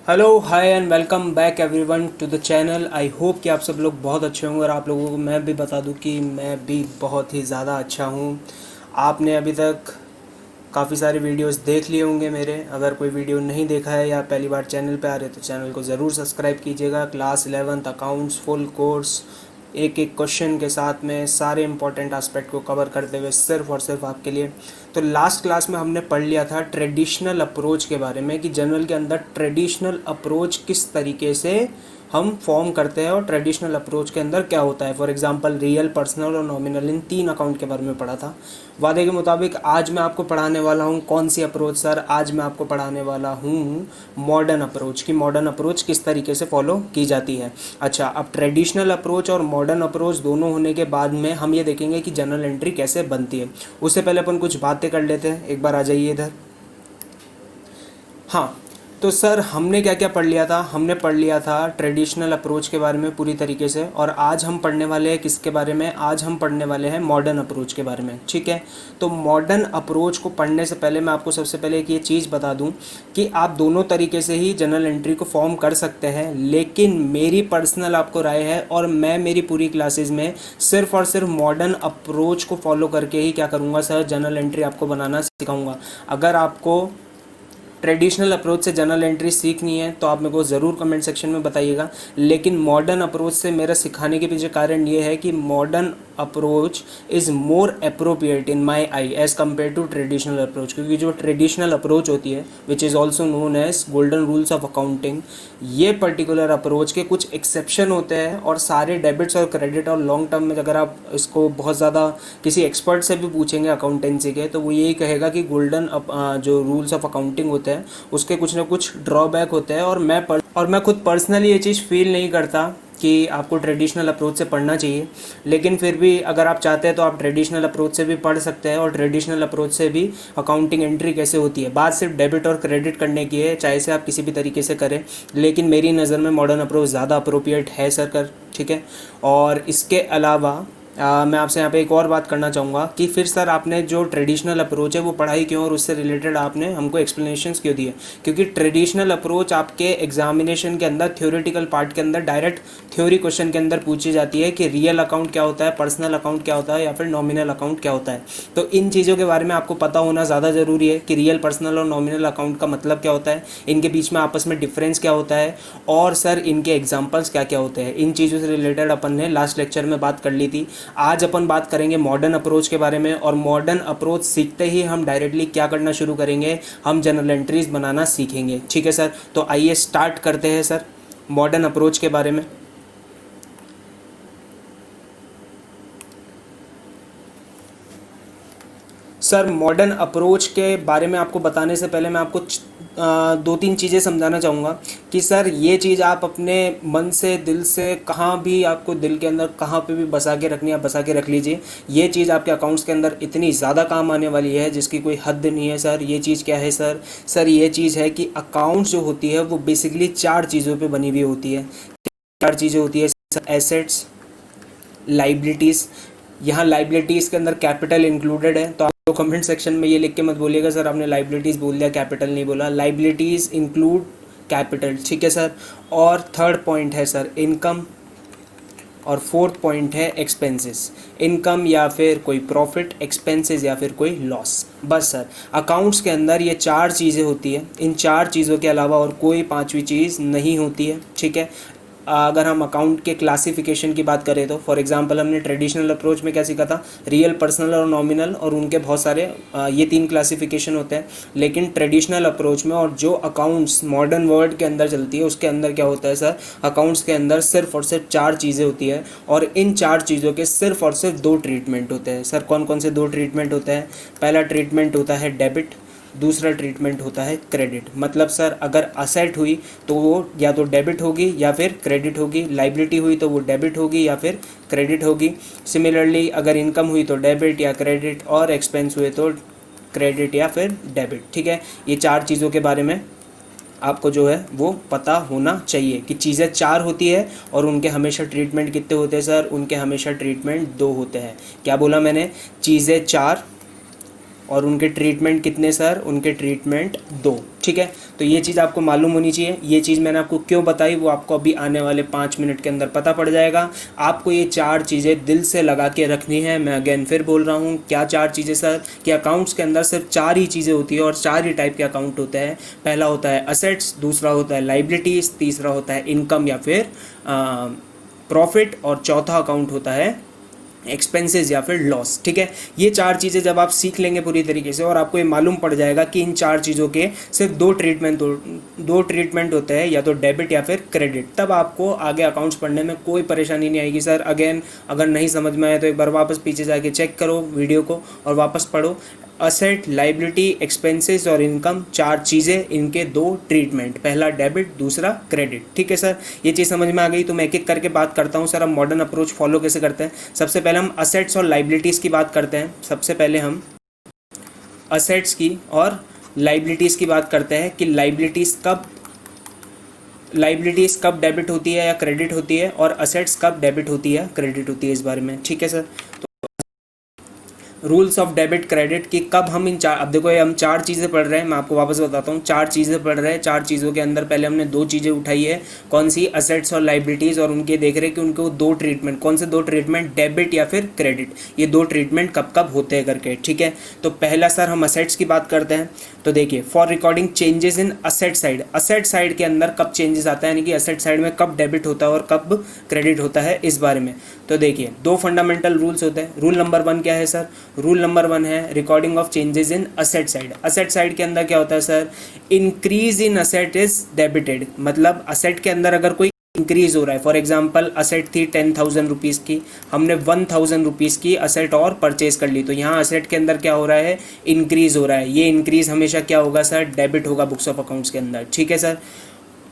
Hello hi and welcome back everyone to the channel. I hope कि आप सब लोग बहुत अच्छे होंगे और आप लोगों को मैं भी बता दूं कि मैं भी बहुत ही ज़्यादा अच्छा हूं। आपने अभी तक काफ़ी सारे वीडियोस देख लिए होंगे मेरे। अगर कोई वीडियो नहीं देखा है या पहली बार चैनल पे आ रहे तो चैनल को ज़रूर सब्सक्राइब कीजिएगा। Class 11th accounts full course एक एक क्वेश्चन के साथ में सारे इंपॉर्टेंट एस्पेक्ट को कवर करते हुए सिर्फ और सिर्फ आपके लिए। तो लास्ट क्लास में हमने पढ़ लिया था ट्रेडिशनल अप्रोच के बारे में कि जनरल के अंदर ट्रेडिशनल अप्रोच किस तरीके से हम फॉर्म करते हैं और ट्रेडिशनल अप्रोच के अंदर क्या होता है। फॉर एग्जांपल रियल, पर्सनल और नॉमिनल, इन 3 अकाउंट के बारे में पढ़ा था। वादे के मुताबिक आज मैं आपको पढ़ाने वाला हूँ कौन सी अप्रोच सर? आज मैं आपको पढ़ाने वाला हूँ मॉडर्न अप्रोच की मॉडर्न अप्रोच किस तरीके से फॉलो की जाती है। अच्छा, अब ट्रेडिशनल अप्रोच और मॉडर्न अप्रोच दोनों होने के बाद में हम ये देखेंगे कि जनरल एंट्री कैसे बनती है। उससे पहले अपन कुछ बातें कर लेते हैं। एक बार आ जाइए इधर। हाँ, तो सर हमने क्या क्या पढ़ लिया था? हमने पढ़ लिया था ट्रेडिशनल अप्रोच के बारे में पूरी तरीके से, और आज हम पढ़ने वाले हैं किसके बारे में? आज हम पढ़ने वाले हैं मॉडर्न अप्रोच के बारे में। ठीक है, तो मॉडर्न अप्रोच को पढ़ने से पहले मैं आपको सबसे पहले एक ये चीज़ बता दूं कि आप दोनों तरीके से ही जनरल एंट्री को फॉर्म कर सकते हैं, लेकिन मेरी पर्सनल आपको राय है और मैं मेरी पूरी क्लासेज में सिर्फ और सिर्फ मॉडर्न अप्रोच को फॉलो करके ही क्या करूँगा सर, जनरल एंट्री आपको बनाना सिखाऊँगा। अगर आपको ट्रेडिशनल अप्रोच से जनरल एंट्री सीखनी है तो आप मेरे को ज़रूर कमेंट सेक्शन में बताइएगा, लेकिन मॉडर्न अप्रोच से मेरा सिखाने के पीछे कारण ये है कि modern approach is more appropriate in my eye as compare to traditional approach. क्योंकि जो ट्रेडिशनल अप्रोच होती है which is also known as golden rules of accounting, ये पर्टिकुलर अप्रोच के कुछ एक्सेप्शन होते हैं और सारे डेबिट्स और क्रेडिट और लॉन्ग टर्म में अगर आप इसको बहुत ज़्यादा किसी एक्सपर्ट से भी पूछेंगे अकाउंटेंसी के तो वो यही कहेगा कि गोल्डन जो रूल्स ऑफ अकाउंटिंग होते हैं उसके कुछ ना कुछ ड्रॉबैक होते हैं। और मैं खुद पर्सनली ये चीज़ फील नहीं करता कि आपको ट्रेडिशनल अप्रोच से पढ़ना चाहिए, लेकिन फिर भी अगर आप चाहते हैं तो आप ट्रेडिशनल अप्रोच से भी पढ़ सकते हैं। और ट्रेडिशनल अप्रोच से भी अकाउंटिंग एंट्री कैसे होती है, बात सिर्फ डेबिट और क्रेडिट करने की है, चाहे से आप किसी भी तरीके से करें, लेकिन मेरी नज़र में मॉडर्न अप्रोच ज़्यादा अप्रोप्रिएट है सर कर। ठीक है, और इसके अलावा मैं आपसे यहाँ पे एक और बात करना चाहूँगा कि फिर सर आपने जो ट्रेडिशनल अप्रोच है वो पढ़ाई क्यों और उससे रिलेटेड आपने हमको एक्सप्लेनेशंस क्यों दिए? क्योंकि ट्रेडिशनल अप्रोच आपके एग्जामिनेशन के अंदर थ्योरेटिकल पार्ट के अंदर डायरेक्ट थ्योरी क्वेश्चन के अंदर पूछी जाती है कि रियल अकाउंट क्या होता है, पर्सनल अकाउंट क्या होता है या फिर नॉमिनल अकाउंट क्या होता है। तो इन चीज़ों के बारे में आपको पता होना ज़्यादा ज़रूरी है कि रियल, पर्सनल और नॉमिनल अकाउंट का मतलब क्या होता है, इनके बीच में आपस में डिफरेंस क्या होता है, और सर इनके एग्जाम्पल्स क्या क्या होते हैं। इन चीज़ों से रिलेटेड अपन ने लास्ट लेक्चर में बात कर ली थी। आज अपन बात करेंगे मॉडर्न अप्रोच के बारे में, और मॉडर्न अप्रोच सीखते ही हम डायरेक्टली क्या करना शुरू करेंगे, हम जनरल एंट्रीज बनाना सीखेंगे। ठीक है सर, तो आइए स्टार्ट करते हैं सर मॉडर्न अप्रोच के बारे में। सर मॉडर्न अप्रोच के बारे में आपको बताने से पहले मैं आपको 2-3 चीज़ें समझाना चाहूँगा कि सर ये चीज़ आप अपने मन से, दिल से, कहाँ भी आपको दिल के अंदर कहाँ पे भी बसा के रखनी है, बसा के रख लीजिए। ये चीज़ आपके अकाउंट्स के अंदर इतनी ज़्यादा काम आने वाली है जिसकी कोई हद नहीं है सर। ये चीज़ क्या है सर? सर ये चीज़ है कि अकाउंट्स जो होती है वो बेसिकली 4 चीज़ों पर बनी हुई होती है। 4 चीज़ें होती है सर, एसेट्स, लाइबिलिटीज़। यहाँ लाइबिलिटीज़ के अंदर कैपिटल इंक्लूडेड है, तो कमेंट सेक्शन में ये लिख के मत बोलिएगा सर आपने लाइबिलिटीज़ बोल दिया, कैपिटल नहीं बोला। Liabilities include capital. ठीक है सर, और थर्ड पॉइंट है सर इनकम, और फोर्थ पॉइंट है एक्सपेंसेस। इनकम या फिर कोई प्रॉफिट, एक्सपेंसेस या फिर कोई लॉस। बस सर अकाउंट्स के अंदर ये 4 चीज़ें होती है। इन 4 चीज़ों के अलावा और कोई 5वीं चीज़ नहीं होती है। ठीक है, अगर हम अकाउंट के क्लासिफिकेशन की बात करें तो फॉर एग्जांपल हमने ट्रेडिशनल अप्रोच में क्या सीखा था, रियल, पर्सनल और नॉमिनल, और उनके बहुत सारे ये 3 क्लासिफिकेशन होते हैं। लेकिन ट्रेडिशनल अप्रोच में और जो अकाउंट्स मॉडर्न वर्ल्ड के अंदर चलती है उसके अंदर क्या होता है सर, अकाउंट्स के अंदर सिर्फ और सिर्फ 4 चीज़ें होती है, और इन 4 चीज़ों के सिर्फ और सिर्फ 2 ट्रीटमेंट होते हैं। सर कौन कौन से 2 ट्रीटमेंट होते हैं? पहला ट्रीटमेंट होता है डेबिट, दूसरा ट्रीटमेंट होता है क्रेडिट। मतलब सर अगर असेट हुई तो वो या तो डेबिट होगी या फिर क्रेडिट होगी, लाइबिलिटी हुई तो वो डेबिट होगी या फिर क्रेडिट होगी। सिमिलरली अगर इनकम हुई तो डेबिट या क्रेडिट, और एक्सपेंस हुए तो क्रेडिट या फिर डेबिट। ठीक है, ये 4 चीज़ों के बारे में आपको जो है वो पता होना चाहिए कि चीज़ें 4 होती है और उनके हमेशा ट्रीटमेंट कितने होते हैं सर? उनके हमेशा ट्रीटमेंट 2 होते हैं। क्या बोला मैंने? चीज़ें 4 और उनके ट्रीटमेंट कितने सर, उनके ट्रीटमेंट 2। ठीक है, तो ये चीज़ आपको मालूम होनी चाहिए। ये चीज़ मैंने आपको क्यों बताई वो आपको अभी आने वाले 5 मिनट के अंदर पता पड़ जाएगा। आपको ये 4 चीज़ें दिल से लगा के रखनी है। मैं अगेन फिर बोल रहा हूँ, क्या 4 चीज़ें सर, कि अकाउंट्स के अंदर सिर्फ 4 ही चीज़ें होती है और 4 ही टाइप के अकाउंट होते हैं। पहला होता है असेट्स, दूसरा होता है लाइबिलिटीज़, तीसरा होता है इनकम या फिर प्रॉफिट, और चौथा अकाउंट होता है एक्सपेंसेस या फिर लॉस। ठीक है, ये 4 चीज़ें जब आप सीख लेंगे पूरी तरीके से और आपको ये मालूम पड़ जाएगा कि इन 4 चीज़ों के सिर्फ दो ट्रीटमेंट होते हैं, या तो डेबिट या फिर क्रेडिट, तब आपको आगे अकाउंट्स पढ़ने में कोई परेशानी नहीं आएगी सर। अगेन अगर नहीं समझ में आए तो एक बार वापस पीछे जाके चेक करो वीडियो को और वापस पढ़ो। असेट, लाइबिलिटी, एक्सपेंसेस और इनकम, 4 चीज़ें, इनके 2 ट्रीटमेंट, पहला डेबिट, दूसरा क्रेडिट। ठीक है सर, ये चीज़ समझ में आ गई। तो मैं एक एक करके बात करता हूँ सर। हम मॉडर्न अप्रोच फॉलो कैसे करते हैं। सबसे पहले हम असेट्स और लाइबिलिटीज़ की बात करते हैं। सबसे पहले हम असेट्स की और लाइबिलिटीज़ की बात करते हैं कि लाइबिलिटीज़ कब डेबिट होती है या क्रेडिट होती है, और असेट्स कब डेबिट होती है क्रेडिट होती है, इस बारे में। ठीक है sir, rules of debit credit की कब हम इन 4, अब देखो ये हम 4 चीज़ें पढ़ रहे हैं, मैं आपको वापस बताता हूँ। 4 चीज़ें पढ़ रहे हैं, 4 चीज़ों के अंदर पहले हमने 2 चीज़ें उठाई है, कौन सी, असेट्स और लाइबिलिटीज़, और उनके देख रहे हैं कि उनको 2 ट्रीटमेंट, कौन से 2 ट्रीटमेंट, डेबिट या फिर क्रेडिट, ये 2 ट्रीटमेंट कब कब होते हैं करके। ठीक है, तो पहला सर हम असेट्स की बात करते हैं। तो देखिए, for recording changes in asset side के अंदर कब चेंजेस आता है, यानी कि असेट साइड में कब डेबिट होता है और कब क्रेडिट होता है, इस बारे में। तो देखिए, 2 फंडामेंटल रूल्स होते हैं। रूल नंबर 1 क्या है सर, रूल नंबर 1 है recording of changes in asset side के अंदर क्या होता है sir, increase in asset is debited. मतलब असेट के अंदर अगर कोई इंक्रीज हो रहा है, फॉर एग्जांपल असेट थी 10,000 रुपीज़ की, हमने 1,000 रुपीज़ की असेट और परचेज कर ली, तो यहाँ असेट के अंदर क्या हो रहा है, इंक्रीज हो रहा है। ये इंक्रीज हमेशा क्या होगा सर, डेबिट होगा बुक्स ऑफ अकाउंट्स के अंदर। ठीक है सर,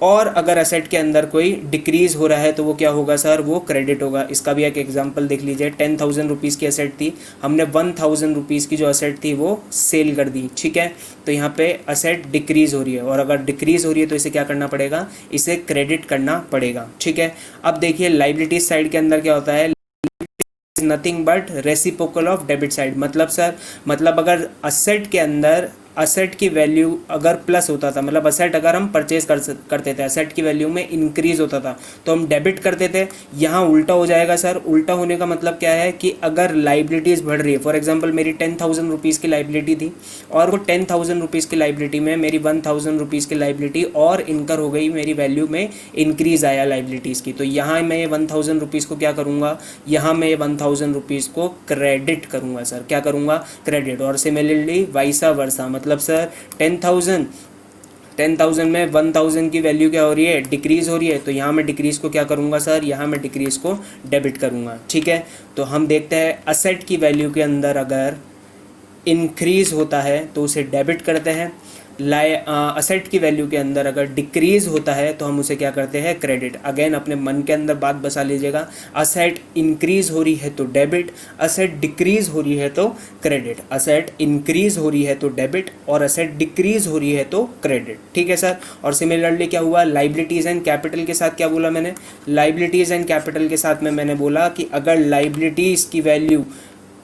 और अगर असेट के अंदर कोई डिक्रीज़ हो रहा है तो वो क्या होगा सर, वो क्रेडिट होगा। इसका भी एक एग्जांपल देख लीजिए, 10,000 रुपीज़ की असेट थी, हमने 1,000 रुपीज़ की जो असेट थी वो सेल कर दी। ठीक है, तो यहाँ पे असेट डिक्रीज़ हो रही है, और अगर डिक्रीज़ हो रही है तो इसे क्या करना पड़ेगा, इसे क्रेडिट करना पड़ेगा। ठीक है, अब देखिए लाइबिलिटीज साइड के अंदर क्या होता है, nothing but reciprocal of debit side. मतलब सर, मतलब अगर असेट के अंदर असेट की वैल्यू अगर प्लस होता था, मतलब असेट अगर हम परचेज करते थे, असेट की वैल्यू में इंक्रीज होता था तो हम डेबिट करते थे। यहाँ उल्टा हो जाएगा सर। उल्टा होने का मतलब क्या है कि अगर लाइबिलिटीज़ बढ़ रही है, फॉर एग्जांपल मेरी 10,000 रुपीज़ की लाइबिलिटी थी और वो 10,000 रुपीज़ की लाइबिलिटी में मेरी 1,000 रुपीज़ की लाइबिलिटी और इनकर हो गई, मेरी वैल्यू में इंक्रीज़ आया लाइबिलिटीज़ की, तो यहाँ मैं ये 1,000 रुपीज़ को क्या करूँगा, यहाँ मैं ये 1,000 रुपीज़ को क्रेडिट करूँगा सर। क्या करूँगा, क्रेडिट। और सिमिलरली वाइसा वर्सा, मतलब सर 10,000 में 1,000 की वैल्यू क्या हो रही है, डिक्रीज हो रही है, तो यहाँ मैं डिक्रीज को क्या करूँगा सर, यहाँ मैं डिक्रीज को डेबिट करूँगा। ठीक है, तो हम देखते हैं असेट की वैल्यू के अंदर अगर इंक्रीज होता है तो उसे डेबिट करते हैं, असेट की वैल्यू के अंदर अगर डिक्रीज होता है तो हम उसे क्या करते हैं, क्रेडिट। अगेन अपने मन के अंदर बात बसा लीजिएगा, असेट इंक्रीज हो रही है तो डेबिट, असेट डिक्रीज हो रही है तो क्रेडिट, असेट इंक्रीज हो रही है तो डेबिट और असेट डिक्रीज हो रही है तो क्रेडिट। ठीक है सर, और सिमिलरली क्या हुआ, लाइबिलिटीज़ एंड कैपिटल के साथ क्या बोला मैंने, लाइबिलिटीज़ एंड कैपिटल के साथ में मैंने बोला कि अगर लाइबिलिटीज़ की वैल्यू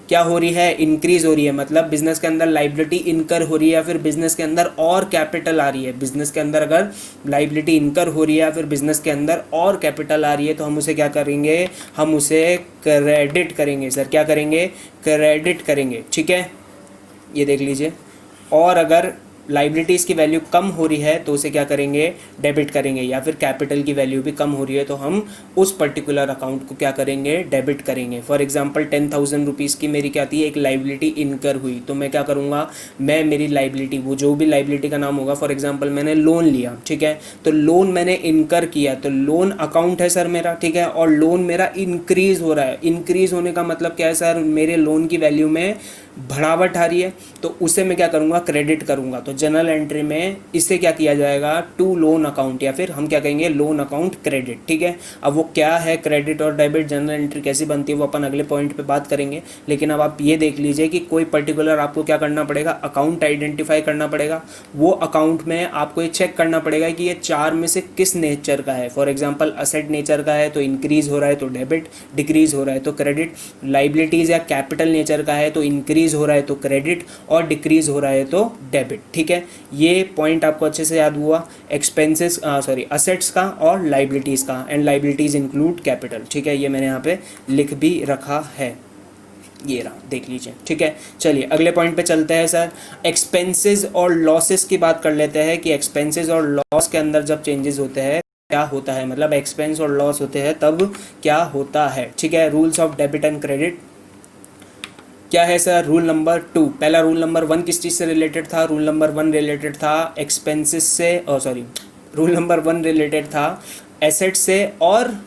क्या हो रही है, इंक्रीज हो रही है, मतलब बिजनेस के अंदर लाइबिलिटी इनकर हो रही है या फिर बिजनेस के अंदर और कैपिटल आ रही है, बिजनेस के अंदर अगर लाइबिलिटी इनकर हो रही है या फिर बिजनेस के अंदर और कैपिटल आ रही है तो हम उसे क्या करेंगे, हम उसे क्रेडिट करेंगे सर। क्या करेंगे, क्रेडिट करेंगे। ठीक है, ये देख लीजिए। और अगर लाइबिलिटीज़ की वैल्यू कम हो रही है तो उसे क्या करेंगे, डेबिट करेंगे, या फिर कैपिटल की वैल्यू भी कम हो रही है तो हम उस पर्टिकुलर अकाउंट को क्या करेंगे, डेबिट करेंगे। फॉर एग्जांपल 10,000 रुपीज़ की मेरी क्या थी, एक लाइबिलिटी इनकर हुई, तो मैं क्या करूँगा, मैं मेरी लाइबिलिटी, वो जो भी लाइबिलिटी का नाम होगा, फॉर एग्जाम्पल मैंने लोन लिया, ठीक है, तो लोन मैंने इनकर किया, तो लोन अकाउंट है सर मेरा, ठीक है, और लोन मेरा इंक्रीज़ हो रहा है। इंक्रीज़ होने का मतलब क्या है सर, मेरे लोन की वैल्यू में बढ़ावट आ रही है, तो उसे मैं क्या करूँगा, क्रेडिट करूँगा। तो जनरल एंट्री में इसे क्या किया जाएगा, टू लोन अकाउंट, या फिर हम क्या कहेंगे लोन अकाउंट क्रेडिट, ठीक है। अब वो क्या है क्रेडिट और डेबिट, जनरल एंट्री कैसी बनती है वो अपन अगले पॉइंट पे बात करेंगे। लेकिन अब आप ये देख लीजिए कि कोई पर्टिकुलर आपको क्या करना पड़ेगा, अकाउंट आइडेंटिफाई करना पड़ेगा। वो अकाउंट में आपको ये चेक करना पड़ेगा कि ये चार में से किस नेचर का है। फॉर एग्जांपल असेट नेचर का है तो इंक्रीज हो रहा है तो डेबिट, डिक्रीज हो रहा है तो क्रेडिट। लाइबिलिटीज़ या कैपिटल नेचर का है तो इंक्रीज हो रहा है तो क्रेडिट, और डिक्रीज हो रहा है तो डेबिट, ठीक है। ये पॉइंट आपको अच्छे से याद हुआ, एक्सपेंसेस असेट्स का और लाइबिलिटीज़ का, एंड लाइबिलिटीज़ इंक्लूड कैपिटल, ठीक है। ये मैंने यहाँ पे लिख भी रखा है, ये रहा, देख लीजिए, ठीक है। चलिए अगले पॉइंट पे चलते हैं सर। एक्सपेंसेस और लॉसेस की बात कर लेते हैं कि एक्सपेंसेस और लॉस के अंदर जब चेंजेस होते हैं क्या होता है, मतलब एक्सपेंस और लॉस होते हैं तब क्या होता है, ठीक है। Rules of debit and credit क्या है सर, रूल नंबर 2। पहला रूल नंबर 1 किस चीज़ से रिलेटेड था, रूल नंबर 1 रिलेटेड था एक्सपेंसेस से, रूल नंबर 1 रिलेटेड था एसेट से और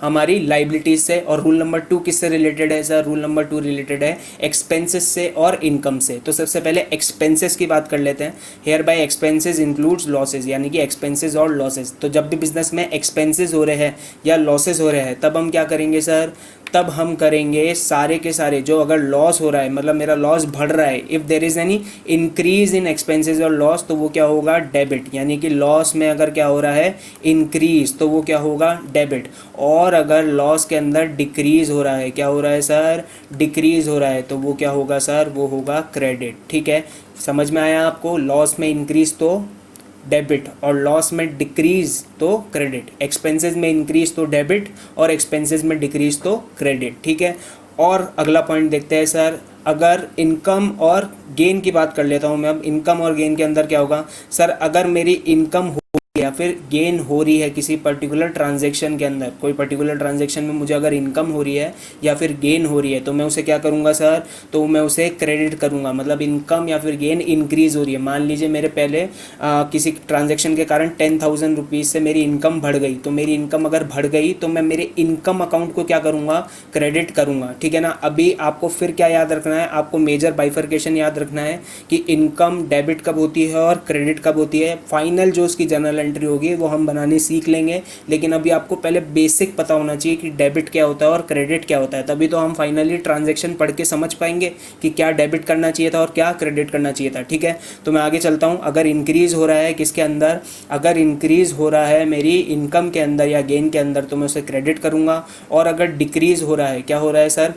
हमारी लाइबिलिटीज से, और रूल नंबर 2 किससे रिलेटेड है सर, रूल नंबर 2 रिलेटेड है एक्सपेंसेस से और इनकम से। तो सबसे पहले एक्सपेंसेस की बात कर लेते हैं। Hereby expenses includes losses, यानी कि एक्सपेंसेस और लॉसेज। तो जब भी बिजनेस में एक्सपेंसेस हो रहे हैं या लॉसेज हो रहे हैं तब हम क्या करेंगे सर, तब हम करेंगे सारे के सारे जो अगर लॉस हो रहा है, मतलब मेरा लॉस बढ़ रहा है, if there is any increase in expenses और लॉस, तो वो क्या होगा डेबिट, यानी कि लॉस में अगर क्या हो रहा है इंक्रीज तो वो क्या होगा डेबिट। और अगर लॉस के अंदर डिक्रीज हो रहा है, क्या हो रहा है सर, डिक्रीज हो रहा है, तो वो क्या होगा सर, वो होगा क्रेडिट, ठीक है। समझ में आया आपको, लॉस में इंक्रीज तो डेबिट और लॉस में डिक्रीज तो क्रेडिट, एक्सपेंसेस में इंक्रीज तो डेबिट और एक्सपेंसेस में डिक्रीज तो क्रेडिट, ठीक है। और अगला पॉइंट देखते हैं सर, अगर इनकम और गेन की बात कर लेता हूँ मैं। अब इनकम और गेन के अंदर क्या होगा सर, अगर मेरी इनकम हो या फिर गेन हो रही है किसी पर्टिकुलर ट्रांजैक्शन के अंदर, कोई पर्टिकुलर ट्रांजैक्शन में मुझे अगर इनकम हो रही है या फिर गेन हो रही है तो मैं उसे क्या करूंगा सर, तो मैं उसे क्रेडिट करूंगा। मतलब इनकम या फिर गेन इंक्रीज हो रही है, मान लीजिए मेरे पहले किसी ट्रांजैक्शन के कारण 10,000 रुपीज़ से मेरी इनकम बढ़ गई, तो मेरी इनकम अगर बढ़ गई तो मैं मेरे इनकम अकाउंट को क्या करूँगा, क्रेडिट करूँगा, ठीक है ना। अभी आपको फिर क्या याद रखना है, आपको मेजर बाइफर्केशन याद रखना है कि इनकम डेबिट कब होती है और क्रेडिट कब होती है। फाइनल जो उसकी जनरल एंट्री होगी वो हम बनाने सीख लेंगे, लेकिन अभी आपको पहले बेसिक पता होना चाहिए कि डेबिट क्या होता है और क्रेडिट क्या होता है, तभी तो हम फाइनली ट्रांजैक्शन पढ़ के समझ पाएंगे कि क्या डेबिट करना चाहिए था और क्या क्रेडिट करना चाहिए था, ठीक है। तो मैं आगे चलता हूँ। अगर इंक्रीज हो रहा है किसके अंदर, अगर इंक्रीज हो रहा है मेरी इनकम के अंदर या गेन के अंदर तो मैं उसे क्रेडिट करूँगा। और अगर डिक्रीज हो रहा है, क्या हो रहा है सर,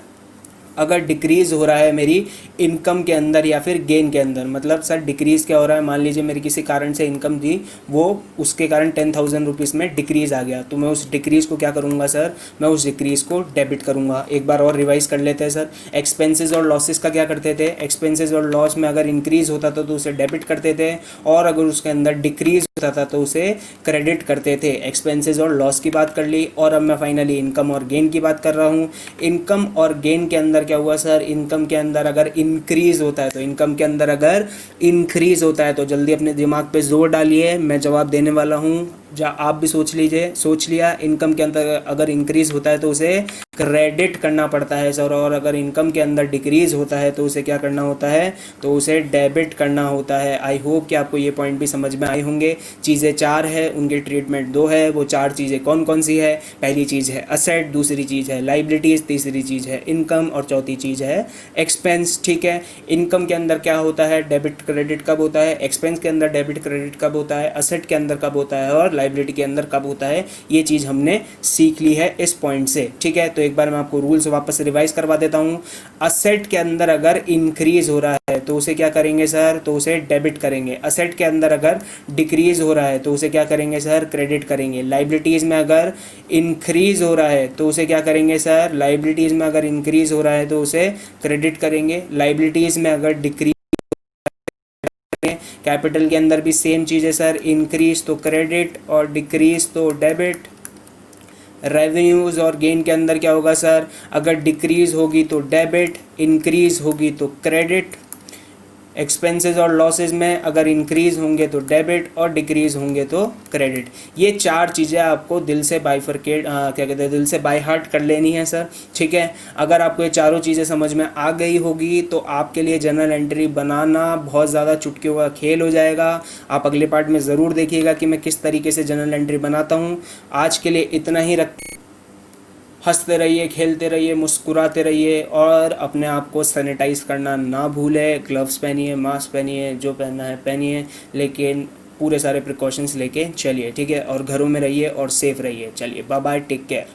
अगर डिक्रीज़ हो रहा है मेरी इनकम के अंदर या फिर गेन के अंदर, मतलब सर डिक्रीज़ क्या हो रहा है, मान लीजिए मेरी किसी कारण से इनकम थी, वो उसके कारण 10,000 रुपीज़ में डिक्रीज़ आ गया, तो मैं उस डिक्रीज़ को क्या करूँगा सर, मैं उस डिक्रीज़ को डेबिट करूँगा। एक बार और रिवाइज कर लेते हैं सर। एक्सपेंसेस और लॉसेस का क्या करते थे, एक्सपेंसेस और लॉस में अगर इंक्रीज़ होता था तो उसे डेबिट करते थे, और अगर उसके अंदर डिक्रीज़ होता था तो उसे क्रेडिट करते थे। एक्सपेंसेस और लॉस की बात कर ली, और अब मैं फाइनली इनकम और गेन की बात कर रहा हूँ। इनकम और गेन के अंदर क्या हुआ सर, इनकम के अंदर अगर इंक्रीज होता है, तो इनकम के अंदर अगर इंक्रीज होता है तो जल्दी अपने दिमाग पे जोर डालिए, मैं जवाब देने वाला हूँ, आप भी सोच लीजिए। सोच लिया, इनकम के अंदर अगर इंक्रीज होता है तो उसे क्रेडिट करना पड़ता है सर, और अगर इनकम के अंदर डिक्रीज होता है तो उसे क्या करना होता है, तो उसे डेबिट करना होता है। आई होप कि आपको ये पॉइंट भी समझ में आए होंगे। चीज़ें 4 है, उनके ट्रीटमेंट 2 है। वो 4 चीज़ें कौन कौन सी है, पहली चीज़ है असेट, दूसरी चीज़ है लाइबिलिटीज़, तीसरी चीज़ है इनकम, और चौथी चीज़ है एक्सपेंस, ठीक है। इनकम के अंदर क्या होता है, डेबिट क्रेडिट कब होता है, एक्सपेंस के अंदर डेबिट क्रेडिट कब होता है, असेट के अंदर कब होता है, और लाइबिलिटी के अंदर कब होता है, ये चीज़ हमने सीख ली है इस पॉइंट से, ठीक है। तो एक बार मैं आपको रूल्स वापस रिवाइज करवा देता हूँ। असेट के अंदर अगर इंक्रीज हो रहा है तो उसे क्या करेंगे सर, तो उसे डेबिट करेंगे। असेट के अंदर अगर डिक्रीज हो रहा है तो उसे क्या करेंगे सर, क्रेडिट करेंगे। लाइबिलिटीज़ में अगर इंक्रीज हो रहा है तो उसे क्या करेंगे सर, लाइबिलिटीज़ में अगर इंक्रीज हो रहा है तो उसे क्रेडिट करेंगे। लाइबिलिटीज़ में अगर डिक्रीज, कैपिटल के अंदर भी सेम चीज़ है सर, इंक्रीज तो क्रेडिट और डिक्रीज तो डेबिट। रेवेन्यूज़ और गेन के अंदर क्या होगा सर, अगर डिक्रीज होगी तो डेबिट, इंक्रीज होगी तो क्रेडिट। एक्सपेंसेस और लॉसेस में अगर इंक्रीज होंगे तो डेबिट और डिक्रीज होंगे तो क्रेडिट। ये चार चीज़ें आपको दिल से बाइफरकेट क्या कहते हैं, दिल से बाय हार्ट कर लेनी है सर। ठीक है, अगर आपको ये चारों चीज़ें समझ में आ गई होगी तो आपके लिए जर्नल एंट्री बनाना बहुत ज़्यादा चुटकियों का खेल हो जाएगा। आप अगले पार्ट में ज़रूर देखिएगा कि मैं किस तरीके से जर्नल एंट्री बनाता हूँ। आज के लिए इतना ही रख, हंसते रहिए, खेलते रहिए, मुस्कुराते रहिए और अपने आप को सैनिटाइज करना ना भूलें। ग्लव्स पहनिए, मास्क पहनिए, जो पहनना है पहनिए, लेकिन पूरे सारे प्रिकॉशंस लेके चलिए। ठीक है, और घरों में रहिए और सेफ रहिए। चलिए, बाय बाय, टेक केयर।